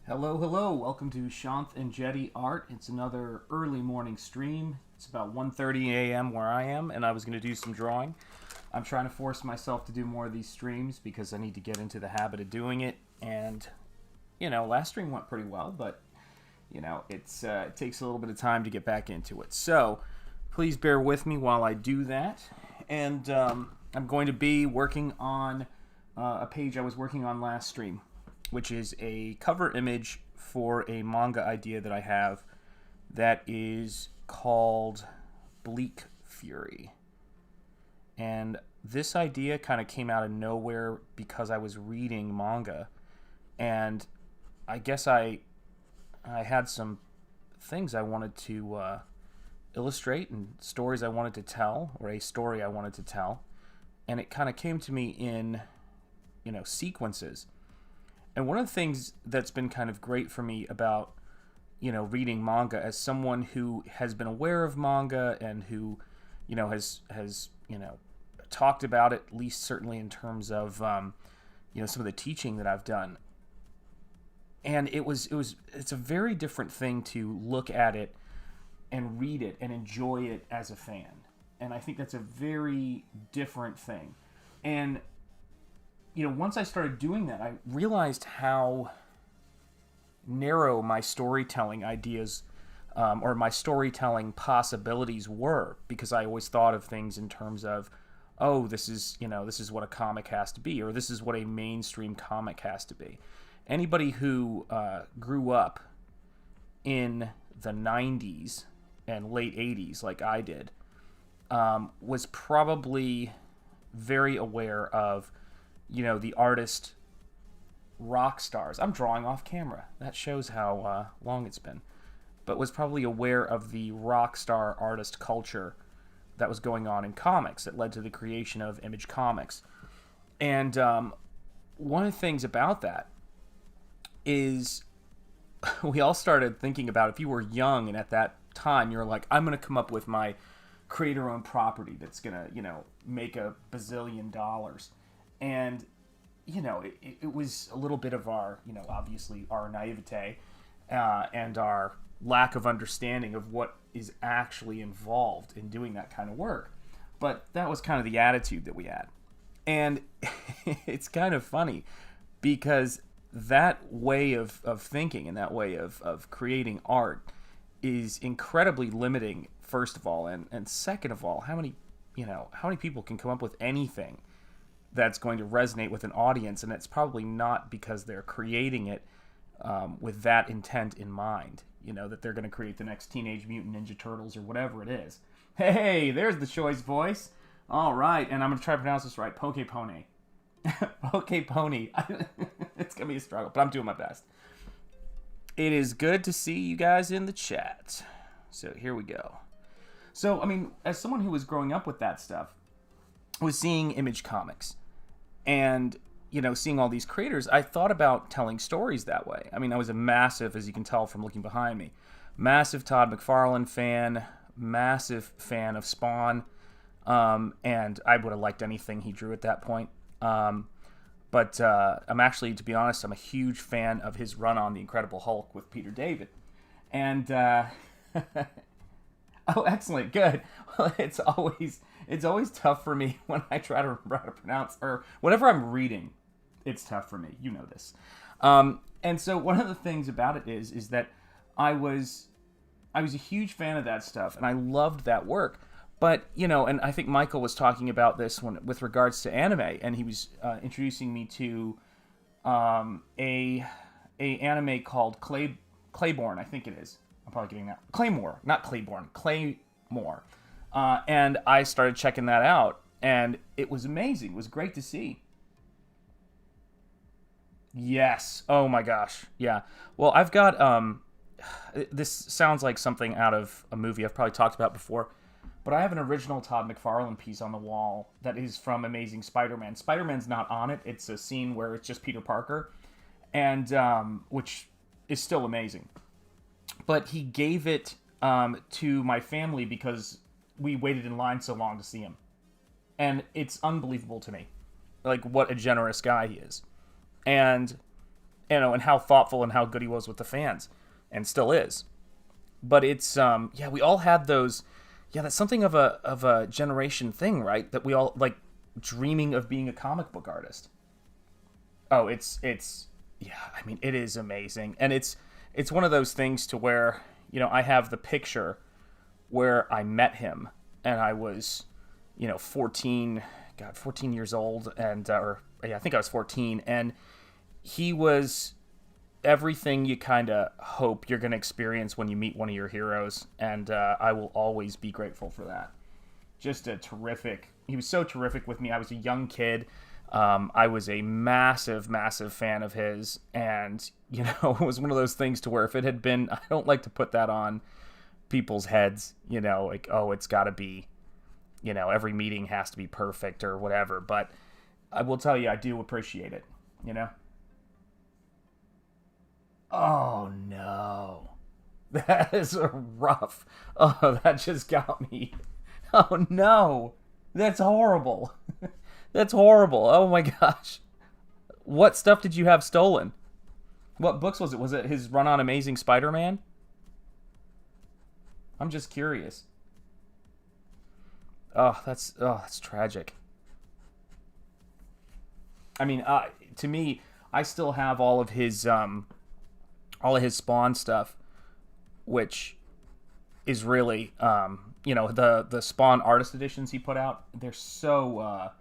Hello, hello. Welcome to Shanth Enjeti Art. It's another early morning stream. It's about 1:30 a.m. where I am, and I was going to do some drawing. I'm trying to force myself to do more of these streams because I need to get into the habit of doing it. And, last stream went pretty well, but, it takes a little bit of time to get back into it. So, please bear with me while I do that. And I'm going to be working on a page I was working on last stream, which is a cover image for a manga idea that I have that is called Bleak Fury. And this idea kind of came out of nowhere because I was reading manga, and I guess I had some things I wanted to illustrate and stories I wanted to tell, or a story I wanted to tell, and it kind of came to me in, sequences. And one of the things that's been kind of great for me about, reading manga as someone who has been aware of manga and who, has talked about it, at least certainly in terms of, some of the teaching that I've done. And it's a very different thing to look at it and read it and enjoy it as a fan. And I think that's a very different thing. And once I started doing that, I realized how narrow my storytelling ideas or my storytelling possibilities were, because I always thought of things in terms of, oh, this is what a comic has to be, or this is what a mainstream comic has to be. Anybody who grew up in the 90s and late 80s, like I did, was probably very aware of the artist rock stars. I'm drawing off camera. That shows how long it's been. But was probably aware of the rock star artist culture that was going on in comics that led to the creation of Image Comics. And one of the things about that is we all started thinking about, if you were young and at that time you're like, I'm going to come up with my creator-owned property that's going to, make a bazillion dollars. And, it was a little bit of our, obviously our naivete and our lack of understanding of what is actually involved in doing that kind of work. But that was kind of the attitude that we had. And it's kind of funny because that way of thinking and that way of creating art is incredibly limiting, first of all. And second of all, how many people can come up with anything that's going to resonate with an audience, and it's probably not because they're creating it with that intent in mind, that they're going to create the next Teenage Mutant Ninja Turtles or whatever it is. Hey, there's the choice voice. All right, and I'm going to try to pronounce this right. Pokepony. Pokepony. It's going to be a struggle, but I'm doing my best. It is good to see you guys in the chat. So here we go. So, as someone who was growing up with that stuff, was seeing Image Comics and, seeing all these creators, I thought about telling stories that way. I was a massive, as you can tell from looking behind me, massive Todd McFarlane fan, massive fan of Spawn, and I would have liked anything he drew at that point. But I'm actually, to be honest, I'm a huge fan of his run on The Incredible Hulk with Peter David. And, oh, excellent, good. Well, it's always tough for me when I try to remember how to pronounce, or whatever I'm reading, it's tough for me. You know this. And so one of the things about it is that I was a huge fan of that stuff, and I loved that work. But, and I think Michael was talking about this with regards to anime, and he was introducing me to a anime called Claiborne, I think it is. I'm probably getting that. Claymore, not Claiborne, Claymore. And I started checking that out, and it was amazing. It was great to see. Yes. Oh my gosh. Yeah. Well, I've got, this sounds like something out of a movie I've probably talked about before, but I have an original Todd McFarlane piece on the wall that is from Amazing Spider-Man. Spider-Man's not on it. It's a scene where it's just Peter Parker, and which is still amazing. But he gave it to my family because we waited in line so long to see him. And it's unbelievable to me, like, what a generous guy he is. And and how thoughtful and how good he was with the fans, and still is. But it's yeah, we all had those. Yeah, that's something of a generation thing, right? That we all like dreaming of being a comic book artist. Oh, it's yeah. I mean, it is amazing, and it's one of those things to where I have the picture where I met him, and I was 14, 14 years old, and or yeah, I think I was 14, and he was everything you kind of hope you're going to experience when you meet one of your heroes, and I will always be grateful for that. Just a terrific. He was so terrific with me. I was a young kid. I was a massive, massive fan of his, and it was one of those things to where if it had been, I don't like to put that on people's heads, like, oh, it's got to be, every meeting has to be perfect or whatever. But I will tell you, I do appreciate it. Oh no, that is rough. Oh, that just got me. Oh no, that's horrible. That's horrible. Oh my gosh. What stuff did you have stolen? What books was it? Was it his run on Amazing Spider-Man? I'm just curious. Oh, that's tragic. I mean, to me, I still have all of his Spawn stuff, which is really the Spawn artist editions he put out. They're so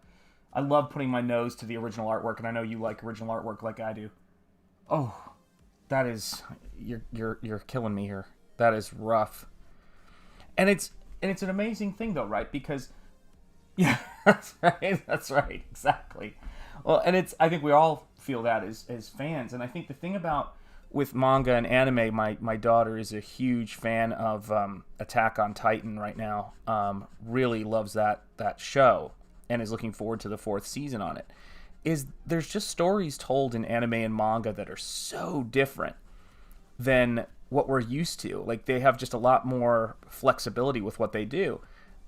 I love putting my nose to the original artwork, and I know you like original artwork like I do. Oh, that is you're killing me here. That is rough. And it's an amazing thing though, right? Because yeah, that's right. That's right. Exactly. Well, and I think we all feel that as fans. And I think the thing about with manga and anime, my daughter is a huge fan of Attack on Titan right now. Really loves that show and is looking forward to the 4th season on it. There's just stories told in anime and manga that are so different than what we're used to. Like, they have just a lot more flexibility with what they do.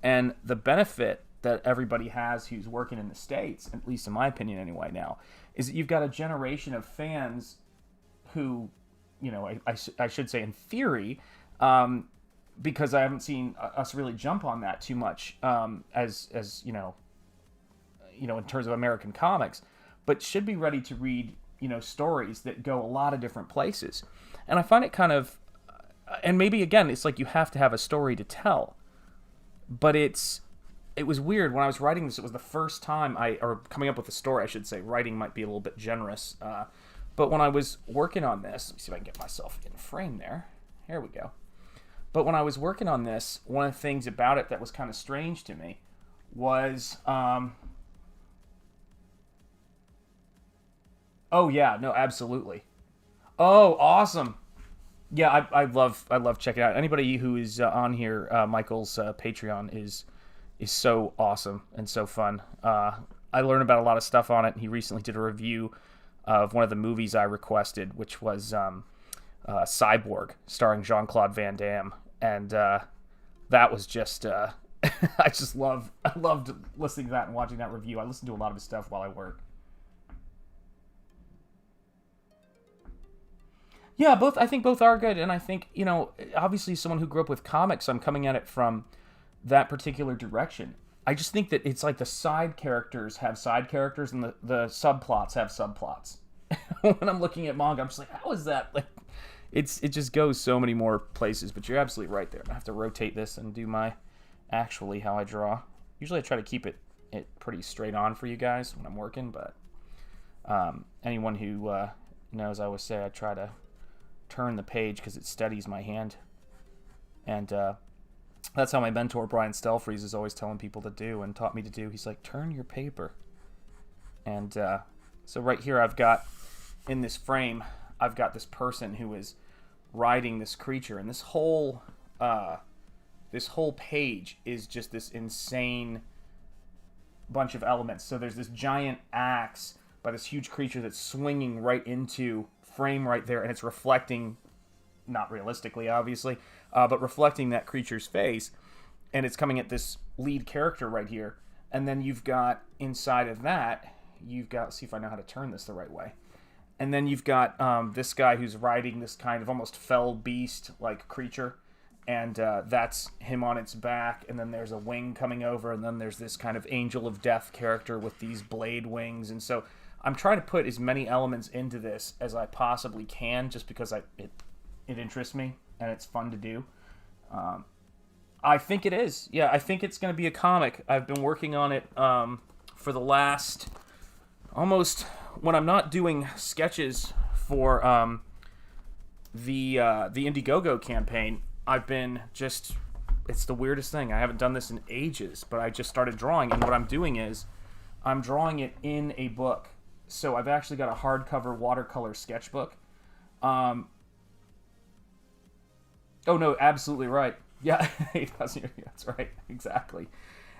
And the benefit that everybody has who's working in the States, at least in my opinion anyway now, is that you've got a generation of fans who, I should say in theory, because I haven't seen us really jump on that too much, as in terms of American comics, but should be ready to read, stories that go a lot of different places. And I find it kind of, and maybe again, it's like you have to have a story to tell, but it was weird when I was writing this. It was the first time or coming up with a story, I should say. Writing might be a little bit generous, but when I was working on this, let me see if I can get myself in frame there. Here we go. But when I was working on this, one of the things about it that was kind of strange to me was, oh yeah, no, absolutely. Oh, awesome. Yeah, I love checking it out. Anybody who is on here, Michael's Patreon is so awesome and so fun. I learned about a lot of stuff on it. He recently did a review of one of the movies I requested, which was Cyborg, starring Jean-Claude Van Damme, and that was just I loved listening to that and watching that review. I listen to a lot of his stuff while I work. Yeah, I think both are good, and I think, obviously someone who grew up with comics, I'm coming at it from that particular direction. I just think that it's like the side characters have side characters and the subplots have subplots. When I'm looking at manga, I'm just like, how is that? Like, it just goes so many more places, but you're absolutely right there. I have to rotate this and do actually how I draw. Usually I try to keep it pretty straight on for you guys when I'm working, but anyone who knows, I always say I try to turn the page because it steadies my hand, and that's how my mentor Brian Stelfreeze is always telling people to do and taught me to do. He's like, turn your paper. And so right here I've got, in this frame, I've got this person who is riding this creature, and this whole page is just this insane bunch of elements. So there's this giant axe by this huge creature that's swinging right into frame right there, and it's reflecting, not realistically obviously, but reflecting that creature's face, and it's coming at this lead character right here. And then you've got inside of that, you've got, see if I know how to turn this the right way, And then you've got this guy who's riding this kind of almost fell beast-like creature, and that's him on its back, and then there's a wing coming over, and then there's this kind of angel of death character with these blade wings. And so I'm trying to put as many elements into this as I possibly can, just because it interests me, and it's fun to do. I think it is. Yeah, I think it's going to be a comic. I've been working on it for the last almost, when I'm not doing sketches for the Indiegogo campaign, I've been just, it's the weirdest thing. I haven't done this in ages, but I just started drawing, and what I'm doing is I'm drawing it in a book. So I've actually got a hardcover watercolor sketchbook. Oh no, absolutely right. Yeah, that's right, exactly.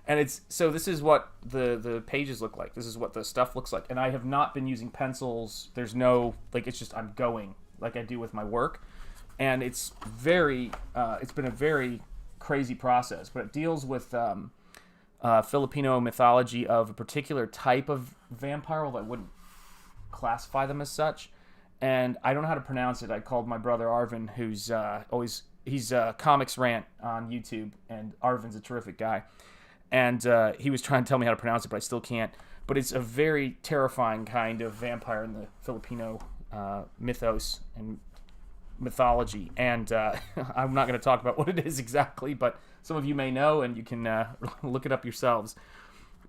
And it's, so this is what the pages look like. This is what the stuff looks like. And I have not been using pencils. There's no, like, it's just, I'm going like I do with my work. And it's very, it's been a very crazy process, but it deals with Filipino mythology of a particular type of vampire, although I wouldn't classify them as such. And I don't know how to pronounce it. I called my brother Arvin, who's he's Comics Rant on YouTube, and Arvin's a terrific guy. And he was trying to tell me how to pronounce it, but I still can't. But it's a very terrifying kind of vampire in the Filipino mythos and mythology. And I'm not going to talk about what it is exactly, but some of you may know, and you can look it up yourselves.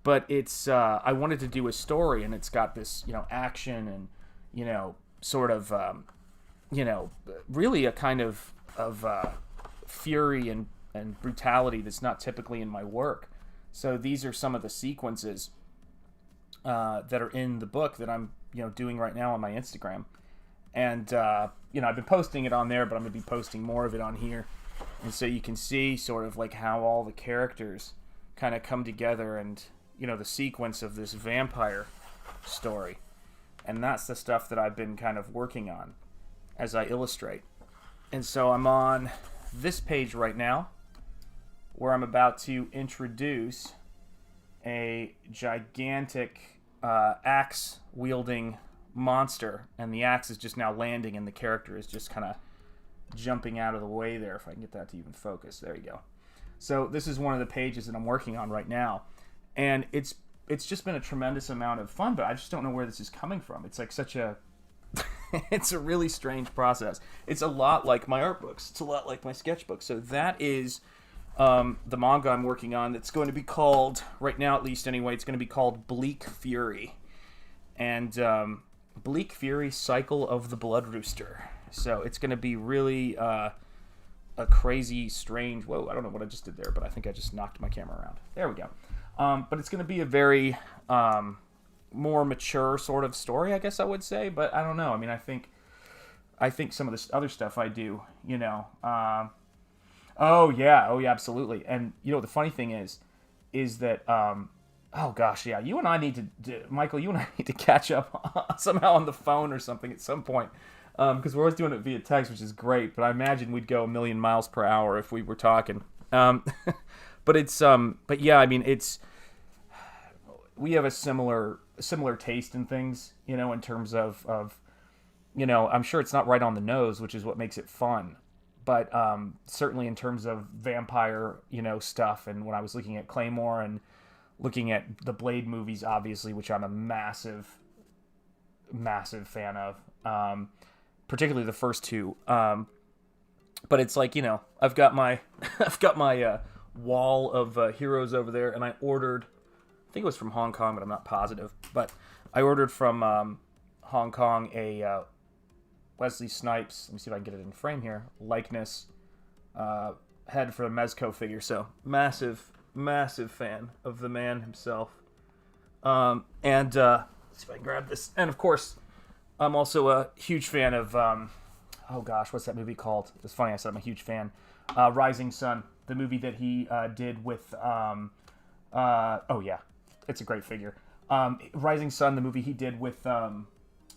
But it's I wanted to do a story, and it's got this, action and, sort of, really a kind of fury and brutality that's not typically in my work. So these are some of the sequences that are in the book that I'm, doing right now on my Instagram. And, I've been posting it on there, but I'm going to be posting more of it on here. And so you can see sort of like how all the characters kind of come together and, the sequence of this vampire story. And that's the stuff that I've been kind of working on as I illustrate. And so I'm on this page right now, where I'm about to introduce a gigantic axe-wielding monster, and the axe is just now landing, and the character is just kind of jumping out of the way there, if I can get that to even focus. There you go. So this is one of the pages that I'm working on right now, and it's just been a tremendous amount of fun, but I just don't know where this is coming from. It's like such a it's a really strange process. It's a lot like my art books. It's a lot like my sketchbooks. So that is the manga I'm working on. That's going to be called, right now at least anyway, it's going to be called Bleak Fury. And Bleak Fury Cycle of the Blood Rooster. So it's going to be really a crazy, strange... Whoa, I don't know what I just did there, but I think I just knocked my camera around. There we go. But it's going to be a very... more mature sort of story, I guess I would say, but I don't know. I mean, I think some of this other stuff I do, oh yeah, absolutely. And the funny thing is that oh gosh, yeah, you and I need to Michael, you and I need to catch up somehow on the phone or something at some point, because we're always doing it via text, which is great, but I imagine we'd go a million miles per hour if we were talking. But yeah, I mean, we have a similar taste in things, in terms of I'm sure it's not right on the nose, which is what makes it fun. But certainly in terms of vampire, stuff, and when I was looking at Claymore and looking at the Blade movies, obviously, which I'm a massive fan of, particularly the first two. But it's like, I've got my wall of heroes over there, and I ordered, I think it was from Hong Kong, but I'm not positive. But I ordered from Hong Kong a Wesley Snipes, let me see if I can get it in frame here, likeness head for a Mezco figure. So massive fan of the man himself. And let's see if I can grab this. And of course, I'm also a huge fan of, oh gosh, what's that movie called? It's funny I said I'm a huge fan. Rising Sun, the movie that he did with, oh yeah. It's a great figure. Rising Sun, the movie he did with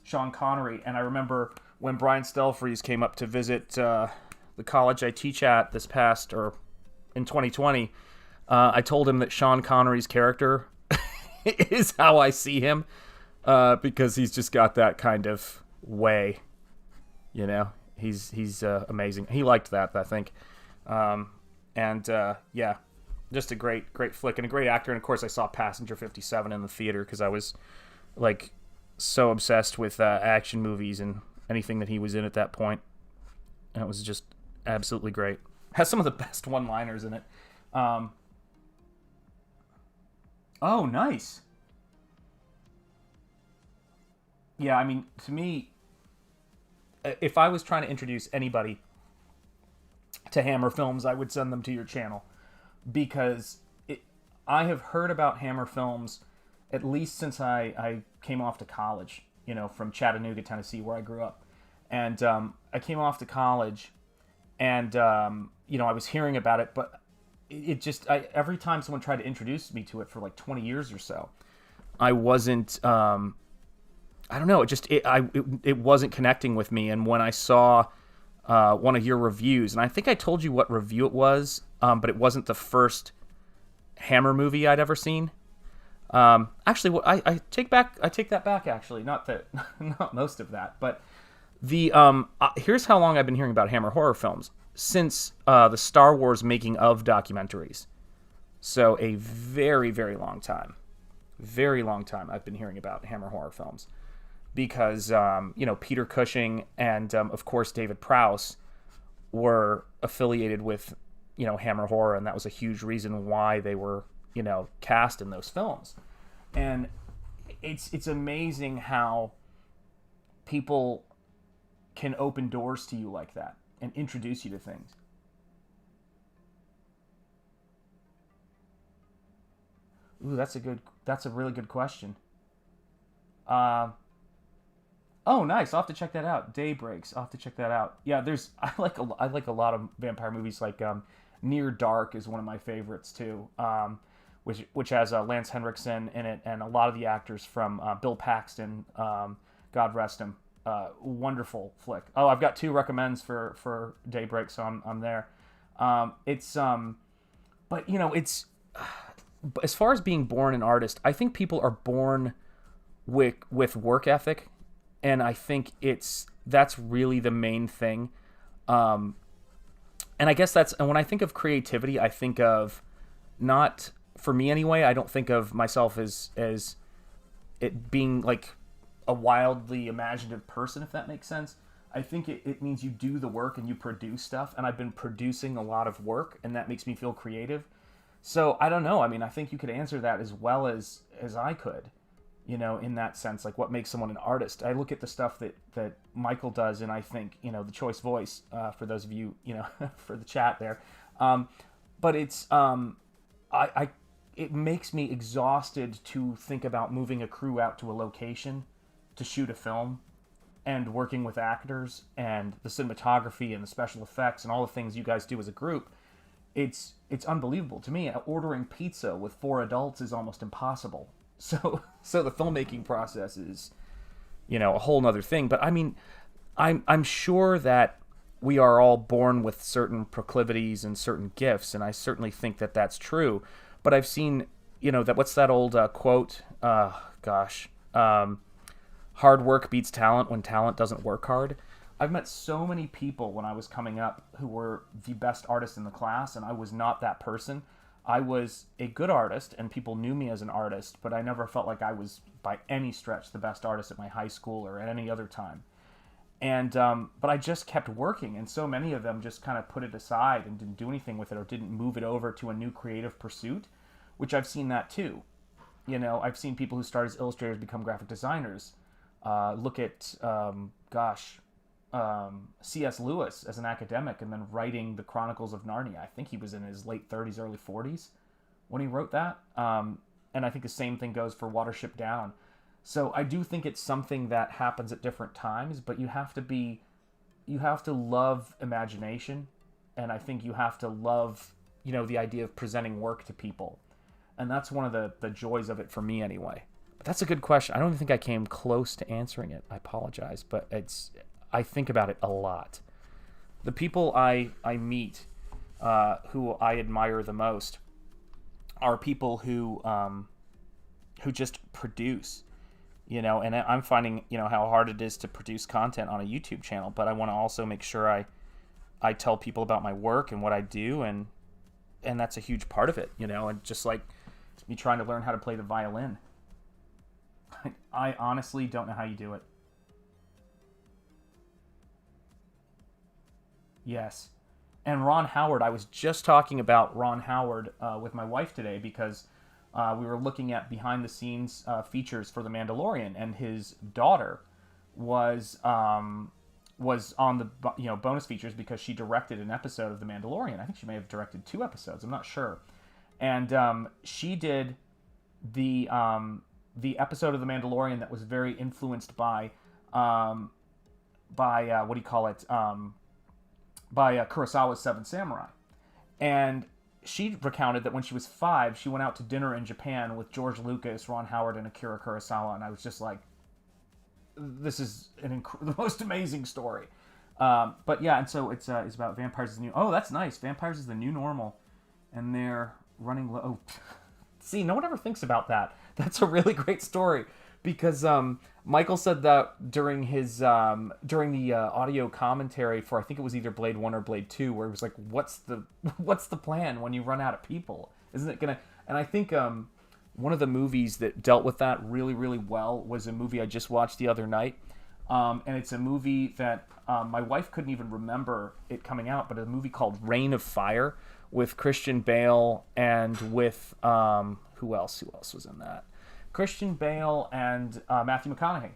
Sean Connery. And I remember when Brian Stelfreeze came up to visit the college I teach at this past, or in 2020, I told him that Sean Connery's character is how I see him, because he's just got that kind of, way. He's amazing. He liked that, I think. Yeah, just a great flick and a great actor. And of course, I saw Passenger 57 in the theater because I was like so obsessed with action movies and anything that he was in at that point. And it was just absolutely great. Has some of the best one-liners in it. Oh, nice. Yeah, I mean, to me, if I was trying to introduce anybody to Hammer films, I would send them to your channel because I have heard about Hammer films at least since I came off to college, from Chattanooga, Tennessee, where I grew up. And I came off to college and, I was hearing about it, but every time someone tried to introduce me to it for like 20 years or so, I wasn't, I don't know. It wasn't connecting with me. And when I saw one of your reviews, and I think I told you what review it was, but it wasn't the first Hammer movie I'd ever seen. Actually, I take that back. Actually, not most of that, but here's how long I've been hearing about Hammer horror films since the Star Wars making of documentaries. So a very, very long time. Very long time I've been hearing about Hammer horror films. Because, Peter Cushing and, of course, David Prowse were affiliated with, Hammer Horror, and that was a huge reason why they were, cast in those films. And it's amazing how people can open doors to you like that and introduce you to things. Ooh, that's a really good question. Oh, nice. I'll have to check that out. Daybreaks. I'll have to check that out. Yeah, I like a lot of vampire movies. Like Near Dark is one of my favorites too. Which has Lance Henriksen in it and a lot of the actors from Bill Paxton. God rest him. Wonderful flick. Oh, I've got 2 recommends for Daybreak, so I'm there. It's as far as being born an artist, I think people are born with work ethic. And I think that's really the main thing. And I guess and when I think of creativity, I think of, not, for me anyway, I don't think of myself as it being like a wildly imaginative person, if that makes sense. I think it means you do the work and you produce stuff. And I've been producing a lot of work, and that makes me feel creative. So I don't know. I mean, I think you could answer that as well as I could. In that sense, like what makes someone an artist. I look at the stuff that Michael does, and I think, the choice voice, for those of you, for the chat there. But it's, it makes me exhausted to think about moving a crew out to a location to shoot a film and working with actors and the cinematography and the special effects and all the things you guys do as a group. It's unbelievable to me. Ordering pizza with 4 adults is almost impossible. So the filmmaking process is, a whole nother thing. But I mean, I'm sure that we are all born with certain proclivities and certain gifts, and I certainly think that that's true. But I've seen, what's that old quote? Hard work beats talent when talent doesn't work hard. I've met so many people when I was coming up who were the best artists in the class, and I was not that person. I was a good artist, and people knew me as an artist, but I never felt like I was, by any stretch, the best artist at my high school or at any other time. And but I just kept working, and so many of them just kind of put it aside and didn't do anything with it or didn't move it over to a new creative pursuit, which I've seen that too. I've seen people who start as illustrators become graphic designers. Look at, C.S. Lewis as an academic and then writing the Chronicles of Narnia. I think he was in his late 30s, early 40s when he wrote that. And I think the same thing goes for Watership Down. So I do think it's something that happens at different times, but you have to love imagination. And I think you have to love, the idea of presenting work to people. And that's one of the joys of it for me anyway. But that's a good question. I don't even think I came close to answering it. I apologize, but I think about it a lot. The people I meet who I admire the most are people who just produce. And I'm finding, how hard it is to produce content on a YouTube channel, but I want to also make sure I tell people about my work and what I do, and that's a huge part of it, and just like me trying to learn how to play the violin. I honestly don't know how you do it. Yes. And Ron Howard, I was just talking about Ron Howard with my wife today because we were looking at behind-the-scenes features for The Mandalorian, and his daughter was on the bonus features because she directed an episode of The Mandalorian. I think she may have directed 2 episodes. I'm not sure. And she did the episode of The Mandalorian that was very influenced by what do you call it? By Kurosawa's Seven Samurai. And she recounted that when she was 5, she went out to dinner in Japan with George Lucas, Ron Howard, and Akira Kurosawa, and I was just like, this is the most amazing story. But yeah, and so it's about vampires is the new... Oh, that's nice. Vampires is the new normal, and they're running low. Oh, see, no one ever thinks about that. That's a really great story, because Michael said that during his during the audio commentary for, I think it was either Blade 1 or Blade 2, where it was like, what's the plan when you run out of people? Isn't it gonna... And I think one of the movies that dealt with that really, really well was a movie I just watched the other night. And it's a movie that my wife couldn't even remember it coming out, but a movie called Reign of Fire with Christian Bale and with... Who else was in that? Christian Bale and Matthew McConaughey.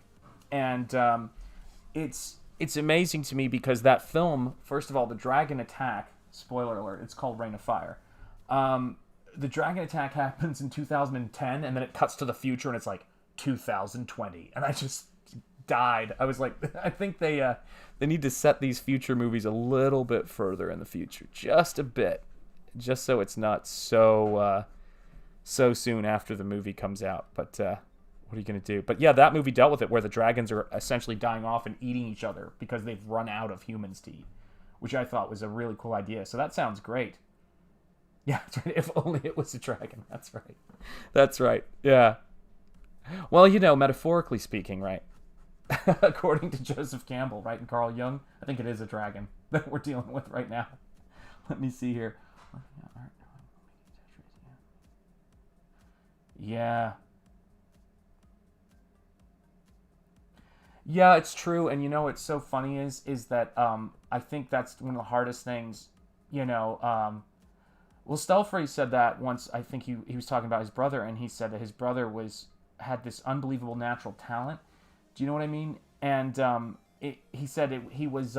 And it's amazing to me because that film, first of all, the dragon attack, spoiler alert, it's called Reign of Fire. The dragon attack happens in 2010, and then it cuts to the future, and it's like 2020. And I just died. I was like, I think they need to set these future movies a little bit further in the future. Just a bit. Just so it's not so soon after the movie comes out. But what are you going to do? But yeah, that movie dealt with it, where the dragons are essentially dying off and eating each other because they've run out of humans to eat, which I thought was a really cool idea. So that sounds great. Yeah, that's right. If only it was a dragon. That's right. That's right. Yeah. Well, metaphorically speaking, right? According to Joseph Campbell, right, and Carl Jung, I think it is a dragon that we're dealing with right now. Let me see here. Yeah. Yeah, it's true. And what's so funny is that I think that's one of the hardest things, well, Stelfrey said that once. I think he was talking about his brother, and he said that his brother had this unbelievable natural talent. Do you know what I mean? And he said he was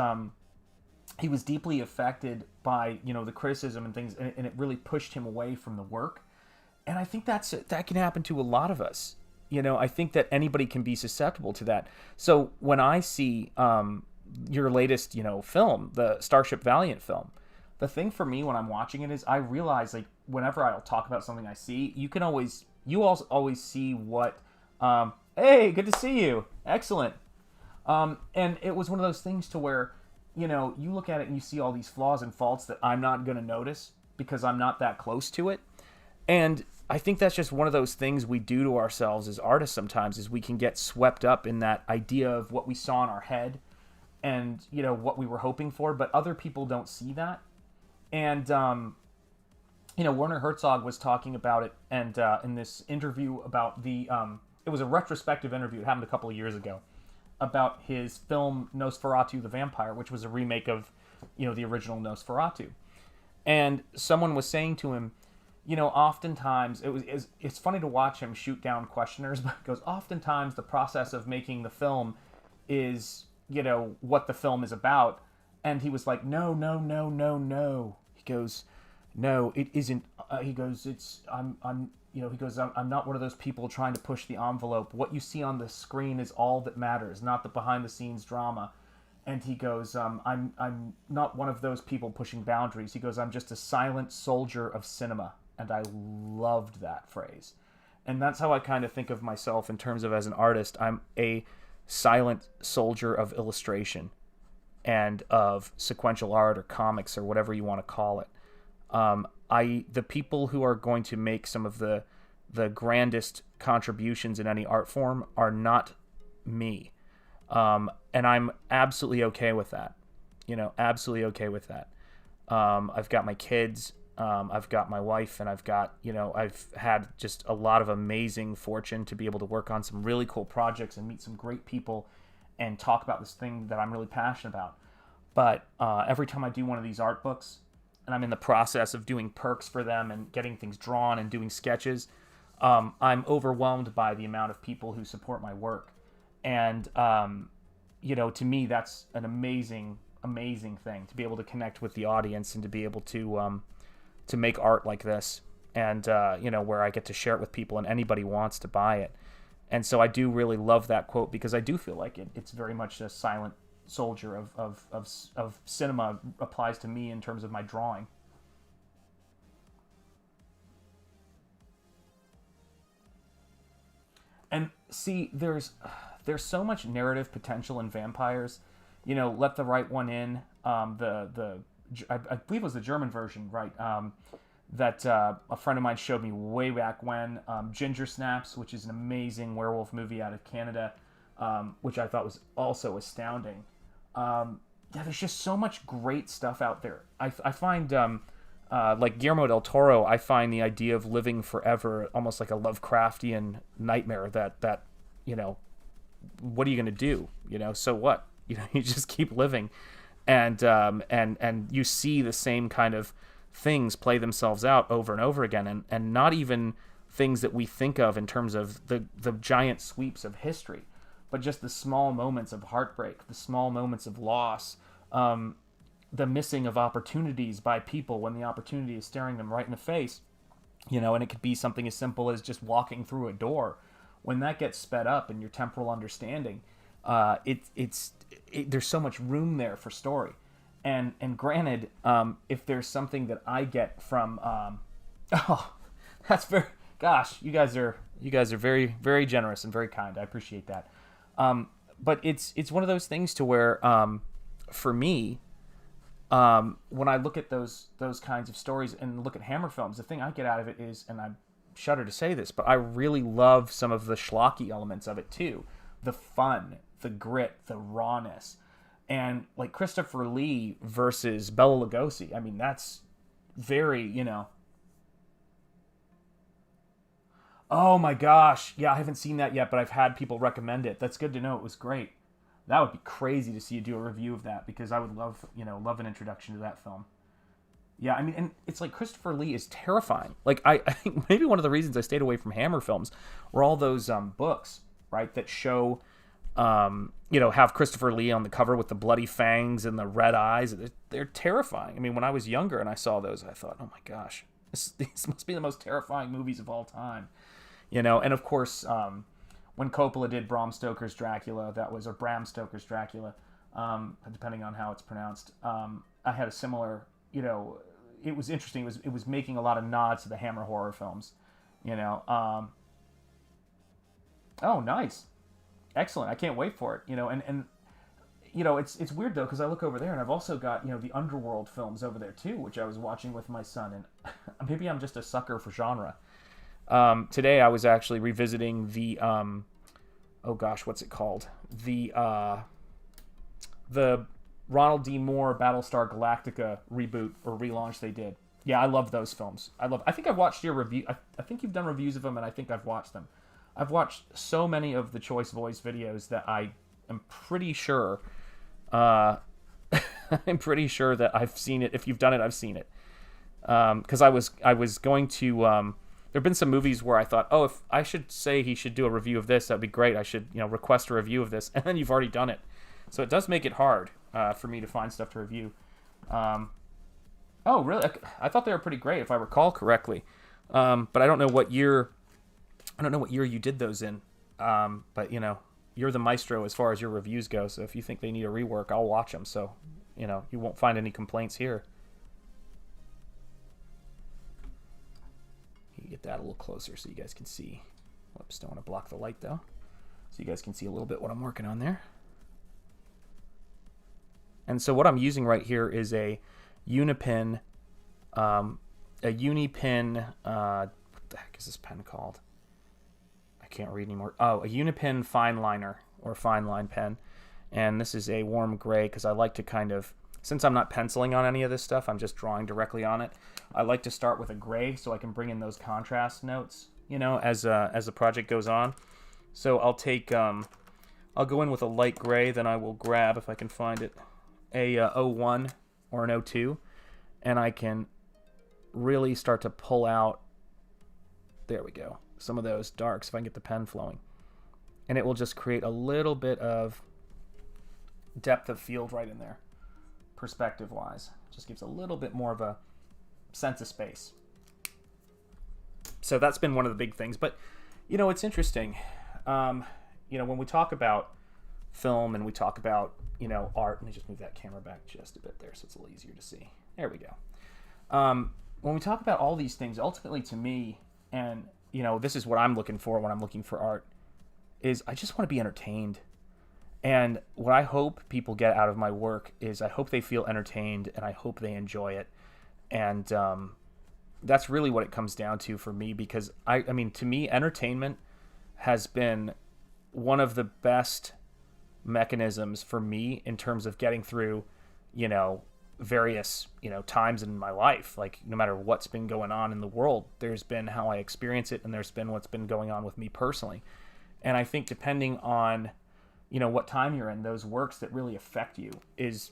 deeply affected by the criticism and things, and it really pushed him away from the work. And I think that can happen to a lot of us. I think that anybody can be susceptible to that. So when I see your latest film, the Starship Valiant film, the thing for me when I'm watching it is I realize, like, whenever I'll talk about something I see, you always see what, hey, good to see you. Excellent. And it was one of those things to where, you look at it and you see all these flaws and faults that I'm not going to notice because I'm not that close to it. And I think that's just one of those things we do to ourselves as artists sometimes, is we can get swept up in that idea of what we saw in our head and, what we were hoping for, but other people don't see that. And, Werner Herzog was talking about it, and in this interview about it was a retrospective interview, it happened a couple of years ago, about his film Nosferatu the Vampire, which was a remake of, the original Nosferatu. And someone was saying to him, oftentimes it's funny to watch him shoot down questioners, but he goes, oftentimes the process of making the film is, what the film is about. And he was like, no. He goes, no, it isn't. He goes, I'm not one of those people trying to push the envelope. What you see on the screen is all that matters, not the behind the scenes drama. And he goes, I'm not one of those people pushing boundaries. He goes, I'm just a silent soldier of cinema. And I loved that phrase. And that's how I kind of think of myself in terms of, as an artist, I'm a silent soldier of illustration and of sequential art or comics or whatever you want to call it. The people who are going to make some of the the grandest contributions in any art form are not me. And I'm absolutely okay with that. Absolutely okay with that. I've got my kids, I've got my wife, and I've had just a lot of amazing fortune to be able to work on some really cool projects and meet some great people and talk about this thing that I'm really passionate about. But every time I do one of these art books, and I'm in the process of doing perks for them and getting things drawn and doing sketches, I'm overwhelmed by the amount of people who support my work. And, to me, that's an amazing thing to be able to connect with the audience and to be able to make art like this, and where I get to share it with people and anybody wants to buy it. And so I do really love that quote, because I do feel like it's very much a silent soldier of cinema applies to me in terms of my drawing. And see, there's so much narrative potential in vampires. Let the Right One In. I believe it was the German version, right? That a friend of mine showed me way back when. Ginger Snaps, which is an amazing werewolf movie out of Canada, which I thought was also astounding. There's just so much great stuff out there. I find, like Guillermo del Toro, I find the idea of living forever almost like a Lovecraftian nightmare. That what are you going to do? So what? You just keep living, and you see the same kind of things play themselves out over and over again, and not even things that we think of in terms of the giant sweeps of history, but just the small moments of heartbreak, the small moments of loss, the missing of opportunities by people when the opportunity is staring them right in the face. And it could be something as simple as just walking through a door. When that gets sped up in your temporal understanding, there's so much room there for story. And granted, if there's something that I get from, that's very, gosh, you guys are very, very generous and very kind. I appreciate that. But it's one of those things to where, for me, when I look at those kinds of stories and look at Hammer films, the thing I get out of it is, and I shudder to say this, but I really love some of the schlocky elements of it too. The fun, the grit, the rawness. And like Christopher Lee versus Bela Lugosi, I mean, that's very, Oh my gosh. Yeah, I haven't seen that yet, but I've had people recommend it. That's good to know. It was great. That would be crazy to see you do a review of that, because I would love an introduction to that film. Yeah, I mean, and it's like Christopher Lee is terrifying. Like, I think maybe one of the reasons I stayed away from Hammer films were all those books, right, that show, have Christopher Lee on the cover with the bloody fangs and the red eyes. They're terrifying. I mean, when I was younger and I saw those, I thought, oh my gosh, these must be the most terrifying movies of all time. And of course, when Coppola did Bram Stoker's Dracula, or Bram Stoker's Dracula, depending on how it's pronounced, I had a similar, it was interesting. It was making a lot of nods to the Hammer horror films, Oh, nice. Excellent. I can't wait for it, and it's weird though, because I look over there and I've also got, the Underworld films over there too, which I was watching with my son, and maybe I'm just a sucker for genre. Today I was actually revisiting the, oh gosh, what's it called? The Ronald D. Moore Battlestar Galactica reboot or relaunch they did. Yeah, I love those films. I think I've watched your review. I think you've done reviews of them, and I think I've watched them. I've watched so many of the Choice Voice videos that I am pretty sure, I'm pretty sure that I've seen it. If you've done it, I've seen it. Because I was going to, there have been some movies where I thought, oh, if I should say he should do a review of this, that'd be great. I should, request a review of this, and then you've already done it. So it does make it hard for me to find stuff to review. Oh, really? I thought they were pretty great, if I recall correctly. But I don't know what year. I don't know what year you did those in. But you're the maestro as far as your reviews go. So if you think they need a rework, I'll watch them. So you won't find any complaints here. You get that a little closer so you guys can see. Whoops, don't want to block the light though. So you guys can see a little bit what I'm working on there. And so what I'm using right here is a Unipin, what the the heck is this pen called? I can't read anymore. Oh, a Unipin fine liner or fine line pen. And this is a warm gray because I like to kind of, since I'm not penciling on any of this stuff, I'm just drawing directly on it. I like to start with a gray so I can bring in those contrast notes, as the project goes on. So I'll take, I'll go in with a light gray, then I will grab, if I can find it, a 01 or an 02, and I can really start to pull out, there we go, some of those darks if I can get the pen flowing. And it will just create a little bit of depth of field right in there, perspective-wise. Just gives a little bit more of a sense of space. So that's been one of the big things. But, it's interesting. When we talk about film and we talk about, art, let me just move that camera back just a bit there so it's a little easier to see. There we go. When we talk about all these things, ultimately to me, and, this is what I'm looking for when I'm looking for art, is I just want to be entertained. And what I hope people get out of my work is I hope they feel entertained and I hope they enjoy it. And that's really what it comes down to for me, because I mean, to me, entertainment has been one of the best mechanisms for me in terms of getting through, various, times in my life. Like, no matter what's been going on in the world, there's been how I experience it and there's been what's been going on with me personally. And I think depending on, what time you're in, those works that really affect you is,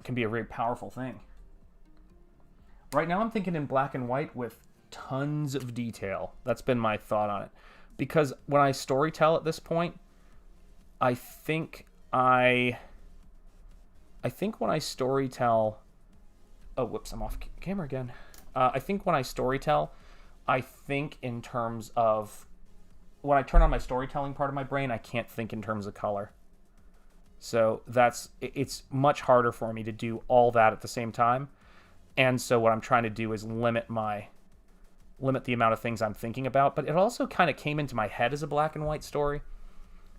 can be a very powerful thing. Right now I'm thinking in black and white with tons of detail. That's been my thought on it. Because when I storytell at this point, I think when I storytell... Oh, whoops, I'm off camera again. I think when I storytell, I think in terms of... When I turn on my storytelling part of my brain, I can't think in terms of color. So it's much harder for me to do all that at the same time. And so what I'm trying to do is limit the amount of things I'm thinking about. But it also kind of came into my head as a black and white story.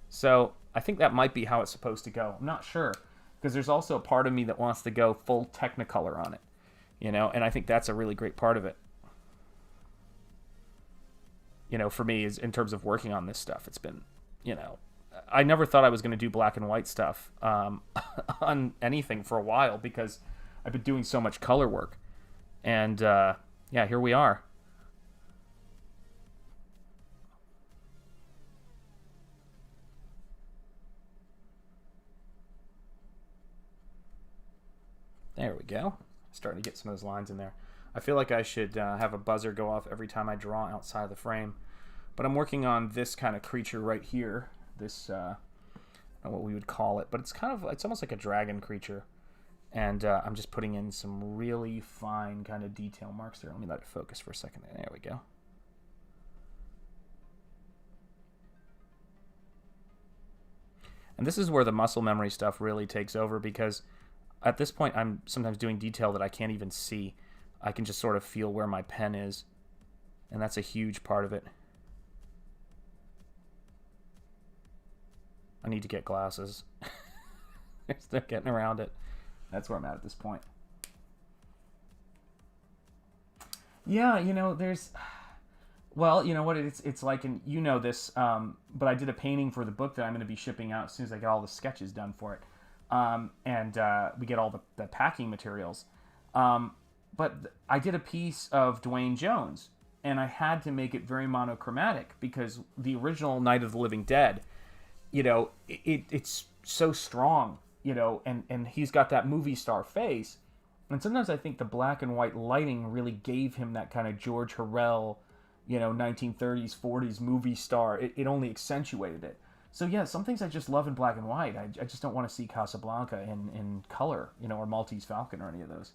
So I think that might be how it's supposed to go. I'm not sure, because there's also a part of me that wants to go full Technicolor on it, and I think that's a really great part of it. For me, is in terms of working on this stuff, it's been, I never thought I was going to do black and white stuff on anything for a while, because I've been doing so much color work. And, here we are. There we go. Starting to get some of those lines in there. I feel like I should have a buzzer go off every time I draw outside of the frame. But I'm working on this kind of creature right here. This, I don't know what we would call it, but it's almost like a dragon creature. And I'm just putting in some really fine kind of detail marks there. Let me let it focus for a second. There we go. And this is where the muscle memory stuff really takes over, because at this point I'm sometimes doing detail that I can't even see. I can just sort of feel where my pen is, and that's a huge part of it. I need to get glasses. They're still getting around it. That's where I'm at this point. Yeah, there's... Well, you know what, it's like, and this, but I did a painting for the book that I'm going to be shipping out as soon as I get all the sketches done for it. And we get all the packing materials. But I did a piece of Dwayne Jones, and I had to make it very monochromatic, because the original Night of the Living Dead, it's so strong, and he's got that movie star face. And sometimes I think the black and white lighting really gave him that kind of George Harrell, 1930s, 40s movie star. It only accentuated it. So yeah, some things I just love in black and white. I just don't want to see Casablanca in color, or Maltese Falcon or any of those.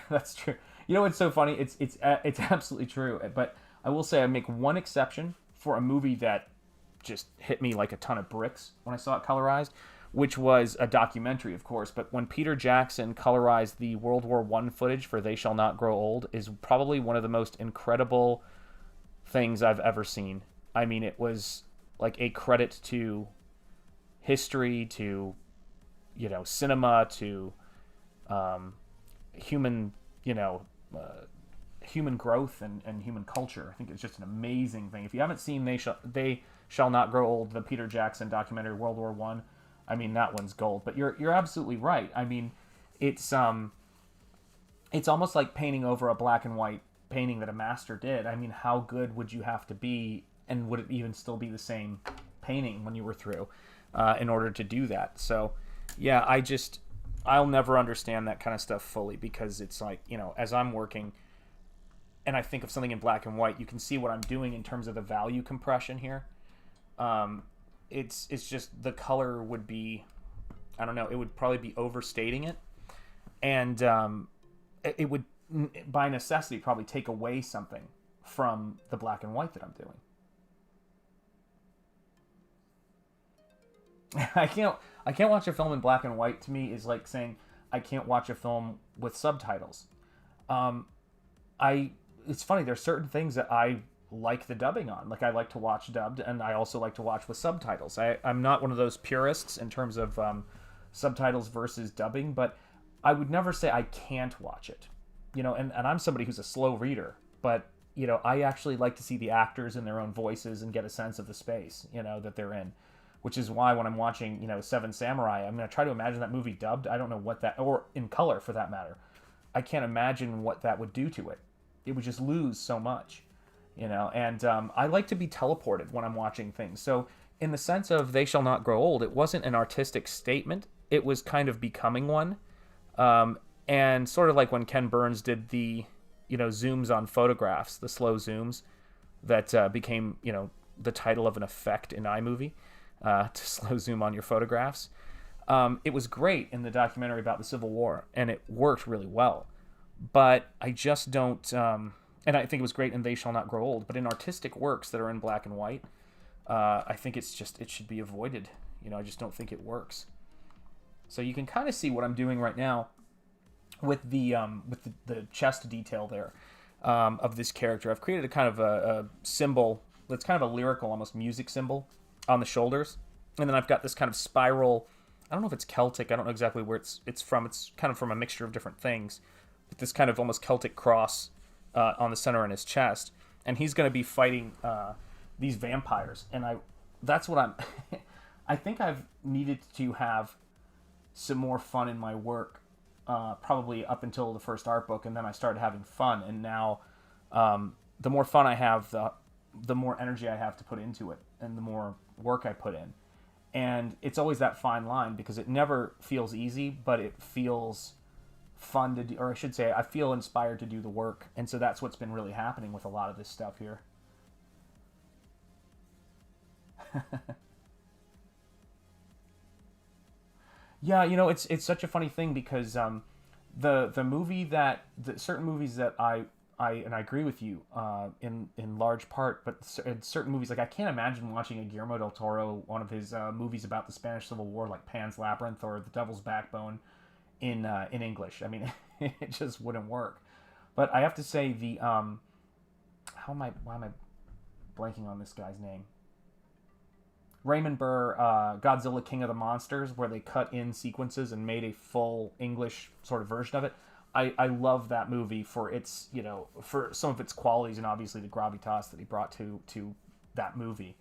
That's true. It's so funny. It's absolutely true. But I will say I make one exception for a movie that just hit me like a ton of bricks when I saw it colorized, which was a documentary, of course. But when Peter Jackson colorized the World War I footage for They Shall Not Grow Old, is probably one of the most incredible things I've ever seen. I mean, it was like a credit to history, to, cinema, to human, human growth and human culture. I think it's just an amazing thing. If you haven't seen They Shall Not Grow Old, the Peter Jackson documentary, World War One, I mean, that one's gold. But you're absolutely right. I mean, it's almost like painting over a black and white painting that a master did. I mean, how good would you have to be, and would it even still be the same painting when you were through, in order to do that? So, yeah, I'll never understand that kind of stuff fully, because it's like, as I'm working and I think of something in black and white, you can see what I'm doing in terms of the value compression here. It's just the color would be, I don't know, it would probably be overstating it, and it would by necessity probably take away something from the black and white that I'm doing. I can't watch a film in black and white. To me, is like saying I can't watch a film with subtitles. It's funny, there's certain things that I like the dubbing on. Like, I like to watch dubbed, and I also like to watch with subtitles. I'm not one of those purists in terms of subtitles versus dubbing, but I would never say I can't watch it. And I'm somebody who's a slow reader, but I actually like to see the actors in their own voices and get a sense of the space, that they're in. Which is why when I'm watching, Seven Samurai, I'm going to try to imagine that movie dubbed. I don't know what that, or in color for that matter. I can't imagine what that would do to it. It would just lose so much, and I like to be teleported when I'm watching things. So in the sense of They Shall Not Grow Old, it wasn't an artistic statement. It was kind of becoming one. And sort of like when Ken Burns did the, zooms on photographs, the slow zooms that became, the title of an effect in iMovie. To slow zoom on your photographs. It was great in the documentary about the Civil War, and it worked really well. But I just don't, and I think it was great in They Shall Not Grow Old, but in artistic works that are in black and white, I think it should be avoided. I just don't think it works. So you can kind of see what I'm doing right now with the chest detail there of this character. I've created a kind of a symbol that's kind of a lyrical, almost music symbol on the shoulders, and then I've got this kind of spiral. I don't know if it's Celtic. I don't know exactly where it's from. It's kind of from a mixture of different things, with this kind of almost Celtic cross on the center in his chest, and he's going to be fighting these vampires. And that's what I'm. I think I've needed to have some more fun in my work, probably up until the first art book, and then I started having fun, and now the more fun I have, the more energy I have to put into it, and the more work I put in. And it's always that fine line, because it never feels easy, but it feels fun to do, or I should say, I feel inspired to do the work. And so that's what's been really happening with a lot of this stuff here. Yeah, it's such a funny thing, because the movie certain movies that I agree with you in large part, but in certain movies, like I can't imagine watching a Guillermo del Toro, one of his movies about the Spanish Civil War, like Pan's Labyrinth or The Devil's Backbone, in English. I mean, it just wouldn't work. But I have to say why am I blanking on this guy's name? Raymond Burr, Godzilla King of the Monsters, where they cut in sequences and made a full English sort of version of it. I love that movie for its, for some of its qualities, and obviously the gravitas that he brought to that movie.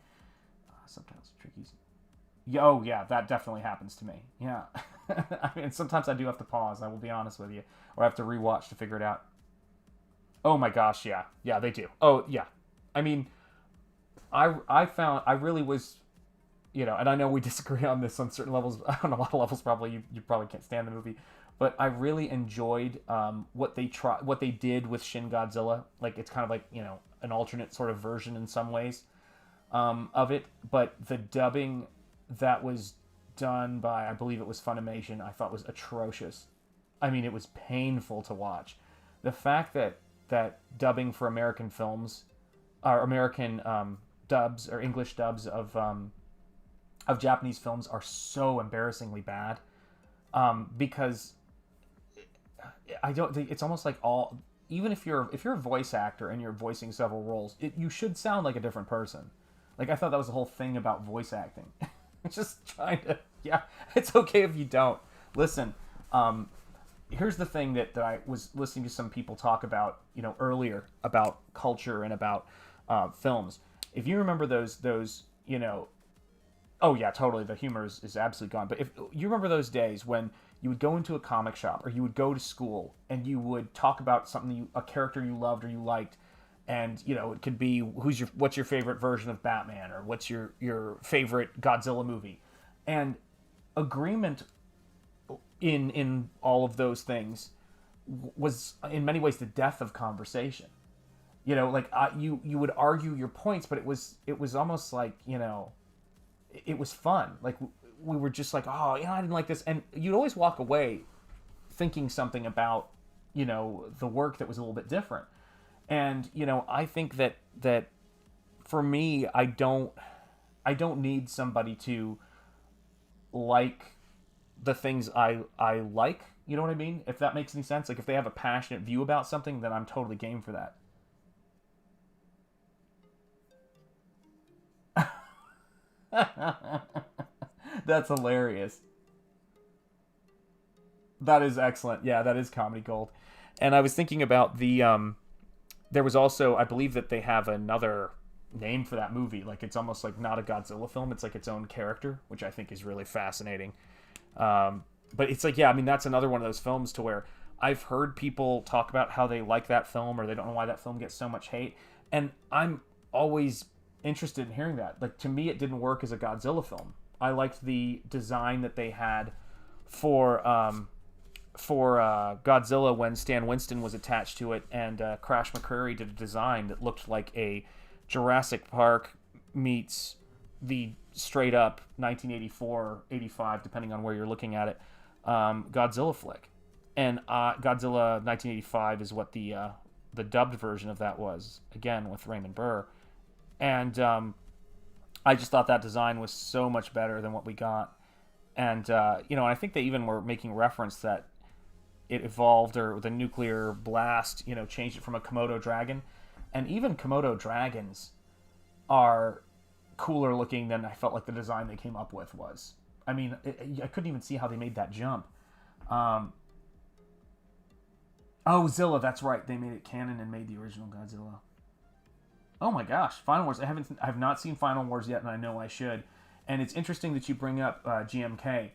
Sometimes tricky. Oh yeah, that definitely happens to me. Yeah. I mean, sometimes I do have to pause, I will be honest with you, or I have to rewatch to figure it out. Oh my gosh, yeah. Yeah, they do. Oh yeah. I mean, I found, I really was, and I know we disagree on this on certain levels, on a lot of levels probably, you probably can't stand the movie, but I really enjoyed what they did with Shin Godzilla. Like, it's kind of like, an alternate sort of version in some ways of it. But the dubbing that was done by, I believe it was Funimation, I thought was atrocious. I mean, it was painful to watch. The fact that dubbing for American films, or American dubs, or English dubs of Japanese films are so embarrassingly bad, because it's almost like even if you're a voice actor and you're voicing several roles, you should sound like a different person. Like, I thought that was the whole thing about voice acting. Just trying to, yeah, it's okay if you don't. Listen, here's the thing that I was listening to some people talk about, earlier about culture and about films. If you remember those, oh yeah, totally, the humor is absolutely gone. But if you remember those days when you would go into a comic shop or you would go to school and you would talk about something, a character you loved or you liked, and it could be what's your favorite version of Batman, or what's your favorite Godzilla movie, and agreement in all of those things was in many ways the death of conversation. Like you would argue your points, but it was almost like it was fun. Like we were just like, oh yeah, I didn't like this, and you'd always walk away thinking something about the work that was a little bit different. And I think that for me, I don't need somebody to like the things I like. You know what I mean? If that makes any sense. Like if they have a passionate view about something, then I'm totally game for that. That's hilarious. That is excellent. Yeah, that is comedy gold. And I was thinking about there was also, I believe that they have another name for that movie. Like it's almost like not a Godzilla film. It's like its own character, which I think is really fascinating. But it's like, yeah, I mean, that's another one of those films to where I've heard people talk about how they like that film or they don't know why that film gets so much hate. And I'm always interested in hearing that. Like to me, it didn't work as a Godzilla film. I liked the design that they had for Godzilla when Stan Winston was attached to it, and Crash McCreary did a design that looked like a Jurassic Park meets the straight up 1984, 85, depending on where you're looking at it, Godzilla flick. And Godzilla 1985 is what the dubbed version of that was, again with Raymond Burr. And I just thought that design was so much better than what we got. And I think they even were making reference that it evolved, or the nuclear blast, changed it from a Komodo dragon. And even Komodo dragons are cooler looking than I felt like the design they came up with was. I mean, I couldn't even see how they made that jump. Zilla, that's right. They made it canon and made the original Godzilla. Oh my gosh, Final Wars. I have not seen Final Wars yet, and I know I should. And it's interesting that you bring up GMK.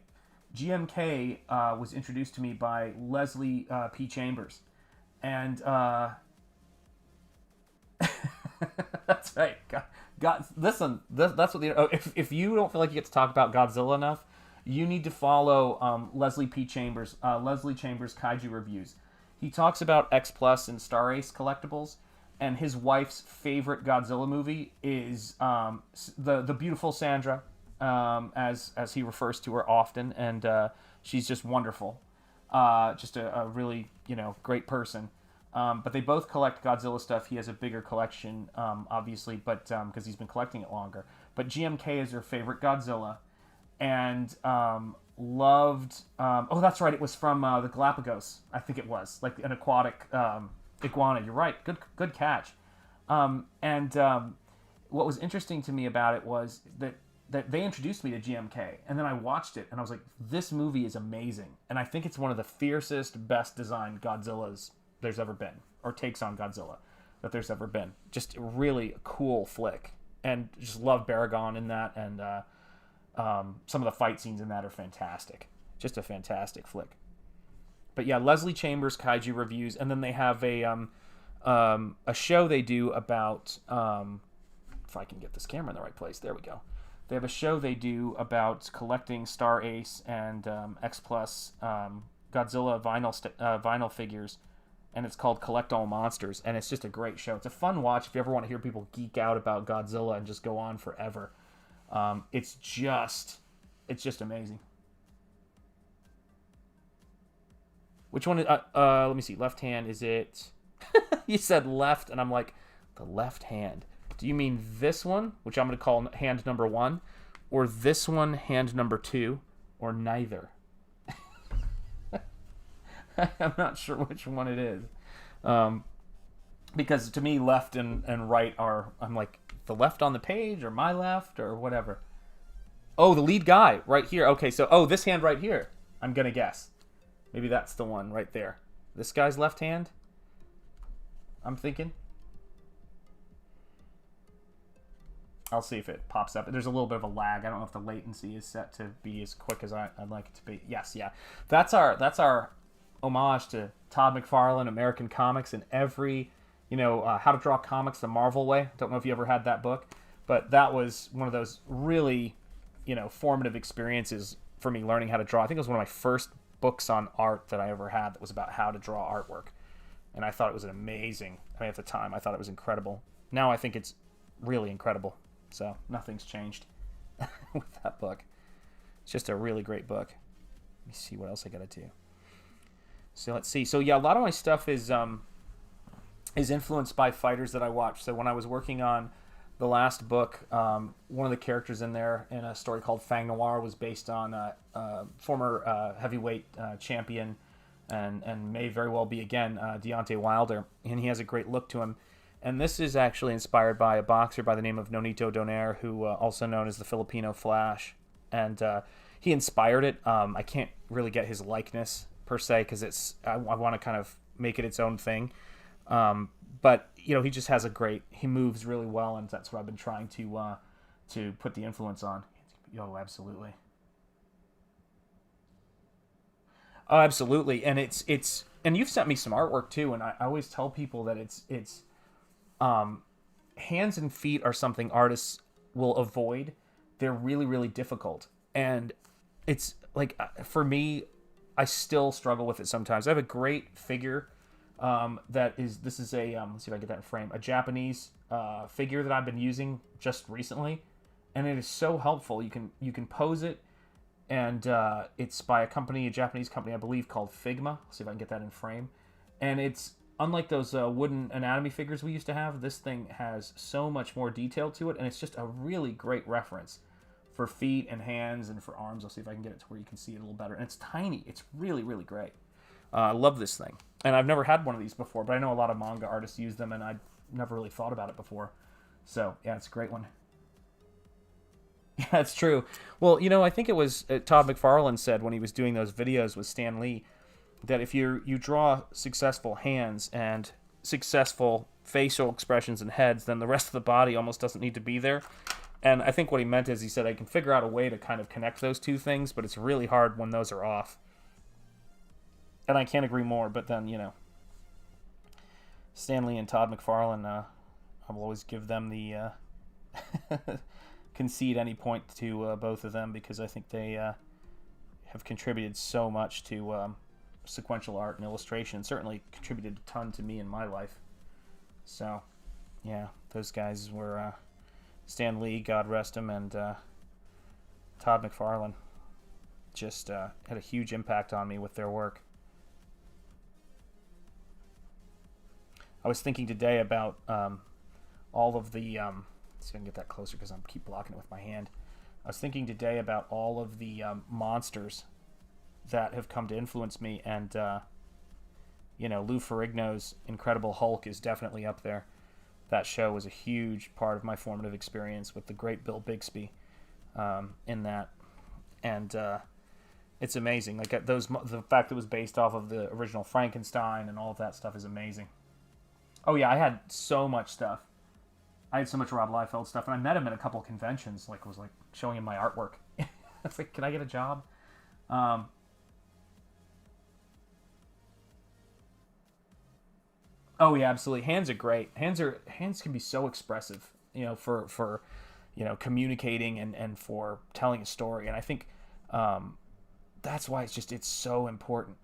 GMK was introduced to me by Leslie P. Chambers. And that's right. Listen, that's what if you don't feel like you get to talk about Godzilla enough, you need to follow Leslie P. Chambers, Leslie Chambers Kaiju Reviews. He talks about X Plus and Star Ace collectibles, and his wife's favorite Godzilla movie is the beautiful Sandra, as he refers to her often, and she's just wonderful, just a really great person. But they both collect Godzilla stuff. He has a bigger collection, obviously, but because he's been collecting it longer. But GMK is their favorite Godzilla, and loved. Oh, that's right. It was from the Galapagos. I think it was like an aquatic iguana. You're right. Good catch. What was interesting to me about it was that they introduced me to GMK, and then I watched it, and I was like, this movie is amazing. And I think it's one of the fiercest, best designed Godzillas there's ever been, or takes on Godzilla that there's ever been. Just really a cool flick, and just love Baragon in that, and some of the fight scenes in that are fantastic. Just a fantastic flick. But yeah, Leslie Chambers Kaiju Reviews, and then they have a show they do about if I can get this camera in the right place. There we go. They have a show they do about collecting Star Ace and X Plus Godzilla vinyl figures, and it's called Collect All Monsters, and it's just a great show. It's a fun watch if you ever want to hear people geek out about Godzilla and just go on forever. It's just amazing. Which one? Let me see. Left hand, is it? You said left, and I'm like, the left hand. Do you mean this one, which I'm going to call hand number 1, or this one, hand number 2, or neither? I'm not sure which one it is. Because to me, left and right are, I'm like, the left on the page, or my left, or whatever. Oh, the lead guy, right here. Okay, so, this hand right here, I'm going to guess. Maybe that's the one right there. This guy's left hand, I'm thinking. I'll see if it pops up. There's a little bit of a lag. I don't know if the latency is set to be as quick as I'd like it to be. Yes, yeah. That's our homage to Todd McFarlane, American Comics, and every, How to Draw Comics the Marvel Way. Don't know if you ever had that book, but that was one of those really, formative experiences for me learning how to draw. I think it was one of my first books on art that I ever had that was about how to draw artwork. And I thought it was at the time, I thought it was incredible. Now I think it's really incredible. So nothing's changed with that book. It's just a really great book. Let me see what else I got to do. So let's see. So yeah, a lot of my stuff is influenced by fighters that I watch. So when I was working on the last book, one of the characters in there in a story called Fang Noir was based on a former heavyweight champion and may very well be again Deontay Wilder, and he has a great look to him. And this is actually inspired by a boxer by the name of Nonito Donaire, who also known as the Filipino Flash. And he inspired it. I can't really get his likeness, per se, because I want to kind of make it its own thing. But, he just has he moves really well, and that's what I've been trying to put the influence on. Oh, absolutely. Oh, absolutely. And and you've sent me some artwork, too, and I always tell people that it's hands and feet are something artists will avoid. They're really, really difficult. And it's like, for me, I still struggle with it sometimes. I have a great figure this is a, let's see if I can get that in frame, a Japanese figure that I've been using just recently. And it is so helpful. You can pose it, and it's by a Japanese company, I believe, called Figma. Let's see if I can get that in frame. And it's, unlike those wooden anatomy figures we used to have, this thing has so much more detail to it, and it's just a really great reference for feet and hands and for arms. I'll see if I can get it to where you can see it a little better. And it's tiny. It's really, really great. I love this thing. And I've never had one of these before, but I know a lot of manga artists use them, and I'd never really thought about it before. So, yeah, it's a great one. Yeah, it's true. Well, I think it was Todd McFarlane said when he was doing those videos with Stan Lee, that if you draw successful hands and successful facial expressions and heads, then the rest of the body almost doesn't need to be there. And I think what he meant is, he said, I can figure out a way to kind of connect those two things, but it's really hard when those are off. And I can't agree more, but then, Stan Lee and Todd McFarlane, I will always give them the concede any point to both of them, because I think they have contributed so much to sequential art and illustration. Certainly contributed a ton to me in my life. So, yeah, those guys were Stan Lee, God rest him, and Todd McFarlane. Just had a huge impact on me with their work. I was thinking today about all of the... see if I can get that closer because I keep blocking it with my hand. I was thinking today about all of the monsters that have come to influence me, and Lou Ferrigno's Incredible Hulk is definitely up there. That show was a huge part of my formative experience with the great Bill Bixby in that, and it's amazing. Like the fact that it was based off of the original Frankenstein and all of that stuff is amazing. Oh yeah, I had so much stuff. I had so much Rob Liefeld stuff, and I met him at a couple of conventions. Was showing him my artwork. It's like, can I get a job? Oh yeah, absolutely. Hands are great. Hands can be so expressive, for communicating and for telling a story. And I think that's why it's so important.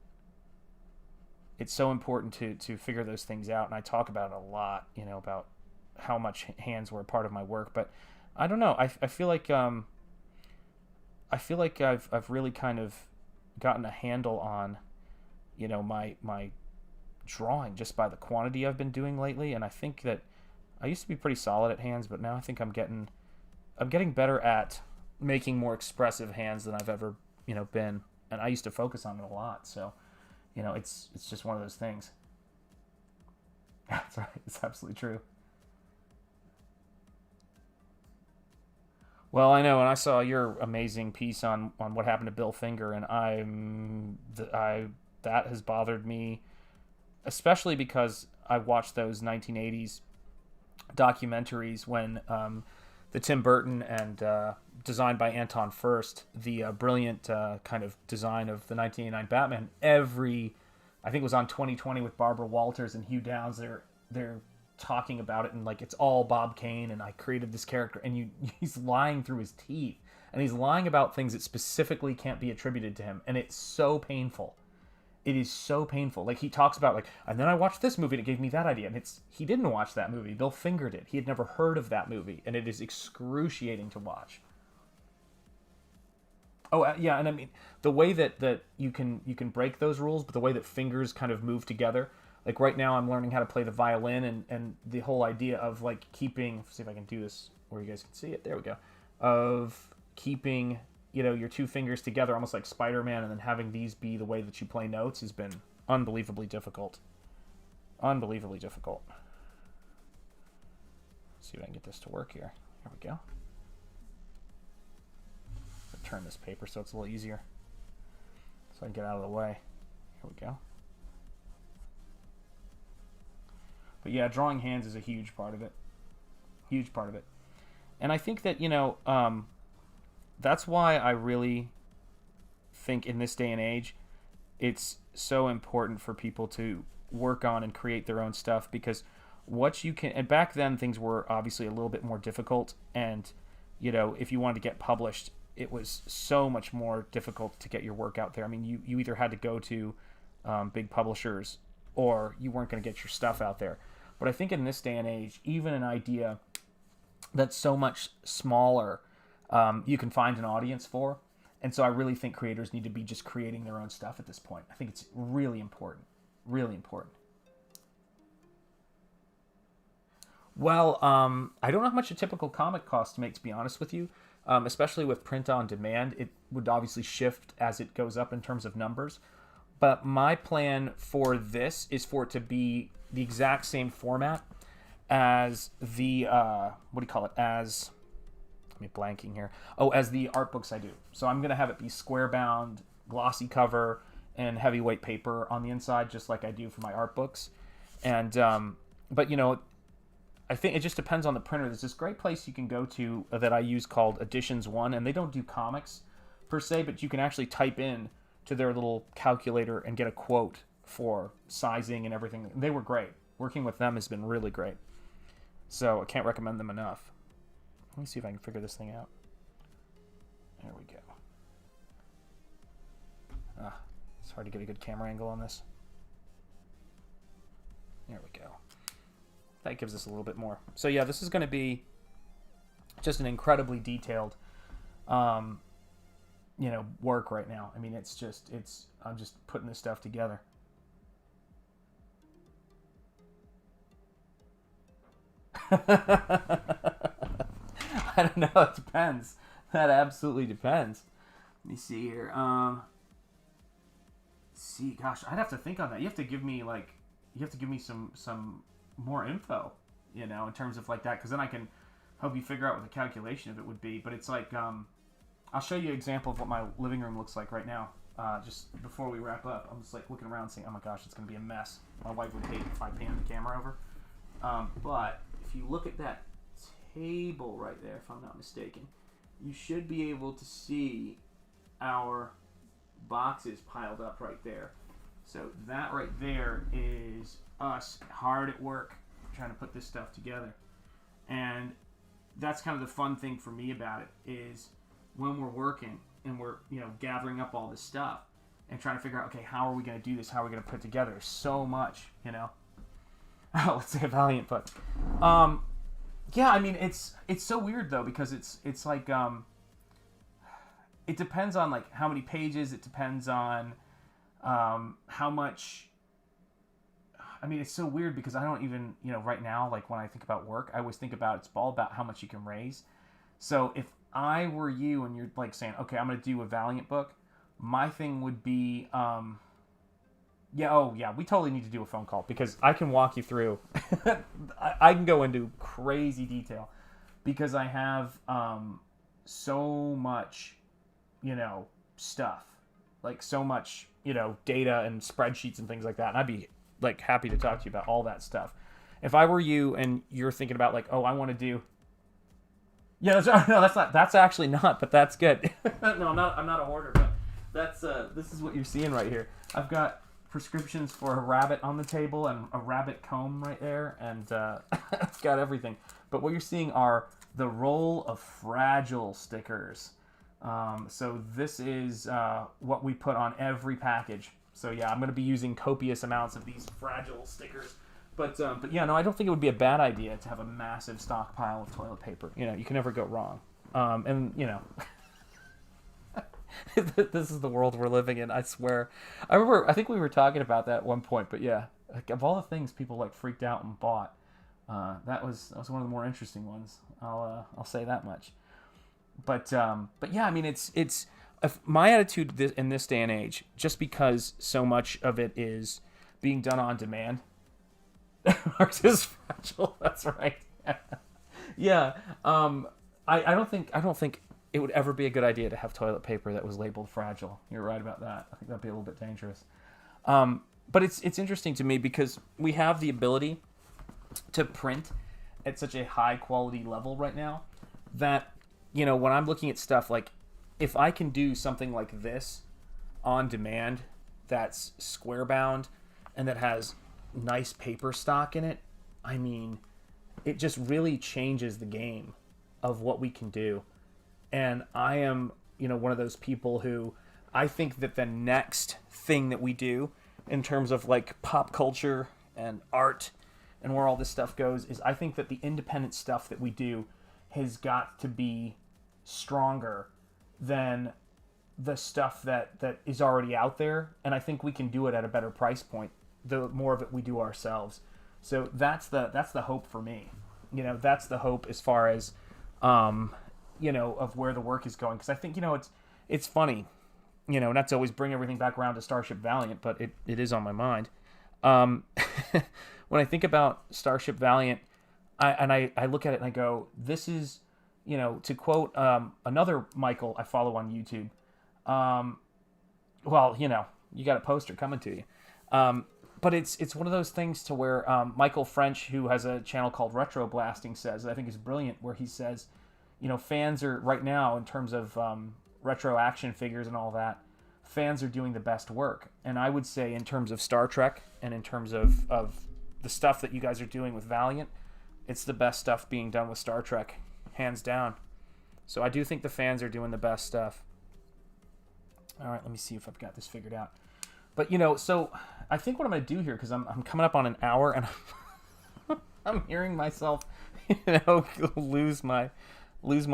It's so important to figure those things out, and I talk about it a lot, about how much hands were a part of my work. But I don't know. I feel like I've really kind of gotten a handle on, my drawing just by the quantity I've been doing lately. And I think that I used to be pretty solid at hands, but now I think I'm getting better at making more expressive hands than I've ever been. And I used to focus on it a lot, so it's just one of those things. That's right. It's absolutely true. Well, I know, and I saw your amazing piece on what happened to Bill Finger, and I that has bothered me, especially because I watched those 1980s documentaries when the Tim Burton and designed by Anton Furst, the brilliant kind of design of the 1989 Batman. I think it was on 2020 with Barbara Walters and Hugh Downs. They're talking about it, and like, it's all Bob Kane, and I created this character, and he's lying through his teeth, and he's lying about things that specifically can't be attributed to him, and it's so painful. It is so painful. Like, he talks about, like, and then I watched this movie and it gave me that idea. And he didn't watch that movie. Bill fingered it. He had never heard of that movie. And it is excruciating to watch. Oh, yeah, and I mean, the way that you can break those rules, but the way that fingers kind of move together. Like, right now I'm learning how to play the violin, and the whole idea of, like, keeping... See if I can do this where you guys can see it. There we go. Of keeping... your two fingers together, almost like Spider-Man, and then having these be the way that you play notes has been unbelievably difficult. Unbelievably difficult. Let's see if I can get this to work here. Here we go. I'll turn this paper so it's a little easier, so I can get out of the way. Here we go. But yeah, drawing hands is a huge part of it. Huge part of it. And I think that, that's why I really think in this day and age, it's so important for people to work on and create their own stuff, because what you can... And back then, things were obviously a little bit more difficult, and, if you wanted to get published, it was so much more difficult to get your work out there. I mean, you either had to go to big publishers, or you weren't going to get your stuff out there. But I think in this day and age, even an idea that's so much smaller... you can find an audience for. And so I really think creators need to be just creating their own stuff at this point. I think it's really important. Really important. Well, I don't know how much a typical comic costs to make, to be honest with you. Especially with print on demand. It would obviously shift as it goes up in terms of numbers. But my plan for this is for it to be the exact same format as the, as... Let me blanking here. Oh, as the art books I do. So I'm going to have it be square bound, glossy cover, and heavyweight paper on the inside, just like I do for my art books. And, but I think it just depends on the printer. There's this great place you can go to that I use called Editions One, and they don't do comics per se, but you can actually type in to their little calculator and get a quote for sizing and everything. They were great. Working with them has been really great. So I can't recommend them enough. Let me see if I can figure this thing out. There we go. It's hard to get a good camera angle on this. There we go. That gives us a little bit more. So yeah, this is going to be just an incredibly detailed, work right now. I mean, I'm just putting this stuff together. I don't know. It depends. That absolutely depends. Let me see here. Gosh, I'd have to think on that. You have to give me some more info, in terms of like that, because then I can help you figure out what the calculation of it would be. But it's like, I'll show you an example of what my living room looks like right now. Just before we wrap up, I'm just like looking around, saying, "Oh my gosh, it's gonna be a mess." My wife would hate if I panned the camera over. But if you look at that table right there, if I'm not mistaken, you should be able to see our boxes piled up right there. So that right there is us hard at work trying to put this stuff together. And that's kind of the fun thing for me about it, is when we're working and we're gathering up all this stuff and trying to figure out, okay, how are we going to do this? How are we going to put together so much, let's say a Valiant, but yeah, I mean, it's so weird though, because it's like it depends on like how many pages. It depends on how much. I mean, it's so weird because I don't even right now, like when I think about work, I always think about it's all about how much you can raise. So if I were you and you're like saying, okay, I'm going to do a Valiant book, my thing would be we totally need to do a phone call, because I can walk you through. I can go into crazy detail because I have so much, stuff, like so much data and spreadsheets and things like that. And I'd be like happy to talk to you about all that stuff. If I were you and you're thinking about like, oh, I want to do, yeah, that's actually not, but that's good. No, I'm not a hoarder, but this is what you're seeing right here. I've got prescriptions for a rabbit on the table and a rabbit comb right there, and it's got everything. But what you're seeing are the roll of fragile stickers. So this is what we put on every package. So yeah, I'm going to be using copious amounts of these fragile stickers. But yeah, no, I don't think it would be a bad idea to have a massive stockpile of toilet paper. You can never go wrong. And this is the world we're living in, I swear. I think we were talking about that at one point, but yeah, like, of all the things people like freaked out and bought, that was one of the more interesting ones. I'll say that much. But yeah, I mean, it's my attitude in this day and age, just because so much of it is being done on demand. Ours is fragile. That's right. Yeah. I don't think it would ever be a good idea to have toilet paper that was labeled fragile. You're right about that. I think that'd be a little bit dangerous. But it's interesting to me because we have the ability to print at such a high quality level right now that, when I'm looking at stuff, like if I can do something like this on demand that's square bound and that has nice paper stock in it, I mean, it just really changes the game of what we can do. And I am, one of those people who I think that the next thing that we do in terms of like pop culture and art and where all this stuff goes is I think that the independent stuff that we do has got to be stronger than the stuff that is already out there. And I think we can do it at a better price point the more of it we do ourselves. So that's the hope for me. That's the hope as far as of where the work is going, because I think it's funny, not to always bring everything back around to Starship Valiant, but it is on my mind. When I think about Starship Valiant, I look at it and I go, this is, to quote another Michael I follow on YouTube. Well, you got a poster coming to you. But it's one of those things to where Michael French, who has a channel called Retro Blasting, says, I think is brilliant, where he says, fans are right now, in terms of retro action figures and all that, fans are doing the best work. And I would say in terms of Star Trek and in terms of the stuff that you guys are doing with Valiant, it's the best stuff being done with Star Trek, hands down. So I do think the fans are doing the best stuff. All right, let me see if I've got this figured out. But, so I think what I'm going to do here, because I'm coming up on an hour, and I'm hearing myself, lose my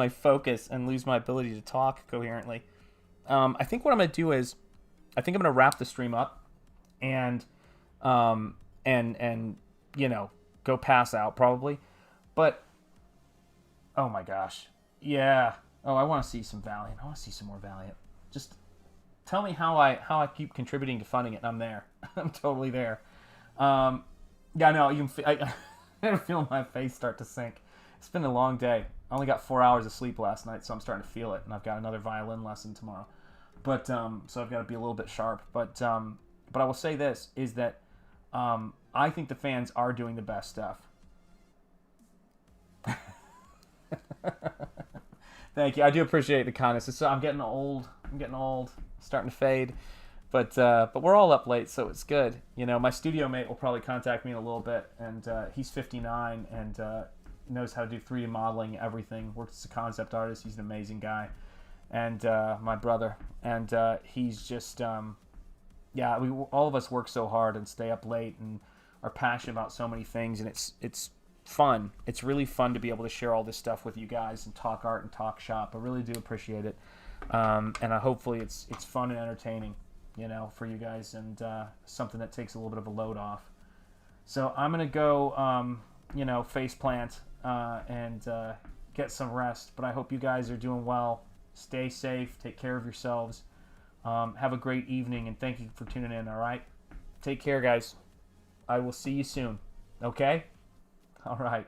focus and lose my ability to talk coherently. I think what I'm going to do is, I think I'm going to wrap the stream up and go pass out probably. But, oh my gosh. Yeah. Oh, I want to see some Valiant. I want to see some more Valiant. Just tell me how I keep contributing to funding it, and I'm there. I'm totally there. Yeah, no, I feel my face start to sink. It's been a long day. I only got 4 hours of sleep last night, so I'm starting to feel it, and I've got another violin lesson tomorrow. But so I've got to be a little bit sharp. But I will say this, is that I think the fans are doing the best stuff. Thank you. I do appreciate the kindness. I'm getting old. Starting to fade. But we're all up late, so it's good. My studio mate will probably contact me in a little bit, and he's 59 and knows how to do 3D modeling, everything. Works as a concept artist. He's an amazing guy. And my brother. And he's just, we all of us work so hard and stay up late and are passionate about so many things, and it's fun. It's really fun to be able to share all this stuff with you guys and talk art and talk shop. I really do appreciate it. And hopefully it's fun and entertaining, for you guys, and something that takes a little bit of a load off. So I'm going to go, face plant and get some rest. But I hope you guys are doing well. Stay safe. Take care of yourselves. Have a great evening, and thank you for tuning in, all right? Take care, guys. I will see you soon. Okay? All right.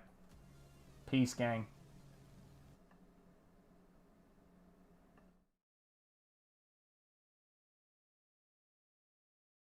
Peace, gang.